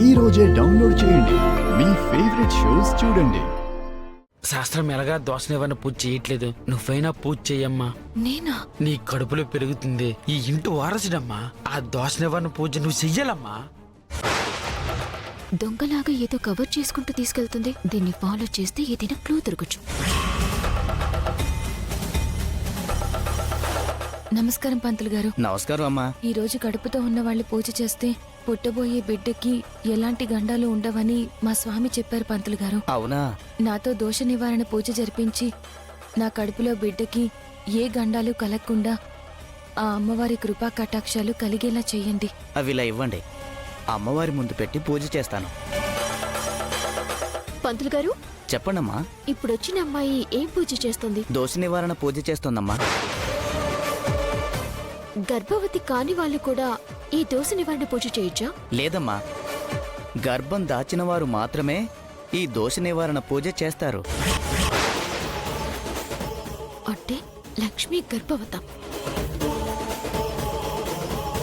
ఈ రోజే డౌన్లోడ్ చేయండి. మీ ఫేవరెట్ షోస్ చూడండి. శాస్త్రం ఎలాగా దోష నివారణ పూజ చేయట్లేదు, నువ్వైనా పూజ చెయ్యమ్మా. నేనా? నీ కడుపులో పెరుగుతుంది, ఈ ఇంటి వారసుడమ్మా. ఆ దోష నివారణ పూజ నువ్వు చెయ్యాలమ్మా. దొంగలాగా ఏదో కవర్ చేసుకుంటూ తీసుకెళ్తుంది. దీన్ని ఫాలో చేస్తే ఏదైనా క్లూ దొరకచ్చు. నమస్కారం పంతులు గారు. నమస్కారం అమ్మా. ఈ రోజు కడుపుతో ఉన్న వాళ్ళు పూజ చేస్తే పుట్టబోయే బిడ్డకి ఎలాంటి గండాలు ఉండవని మా స్వామి చెప్పారు పంతులు గారు. అవునా? నాతో దోష నివారణ పూజ జరిపించి నా కడుపులో బిడ్డకి ఏ గండాలు కలగకుండా ఆ అమ్మవారి కృపా కటాక్షాలు కలిగేలా చెయ్యండి. అవి ఇలా ఇవ్వండి, అమ్మవారి ముందు పెట్టి పూజ చేస్తాను. పంతులు గారు చెప్పండమ్మా. ఇప్పుడొచ్చిన అమ్మాయి ఏం పూజ చేస్తుంది? దోష నివారణ పూజ చేస్తోందమ్మా. గర్భవతి కాని వాళ్ళు కూడా ఈ దోష నివారణ పూజ చేయొచ్చా? లేదమ్మా, గర్భం దాచిన వారు మాత్రమే ఈ దోష నివారణ పూజ చేస్తారు. అంటే లక్ష్మి గర్భవత.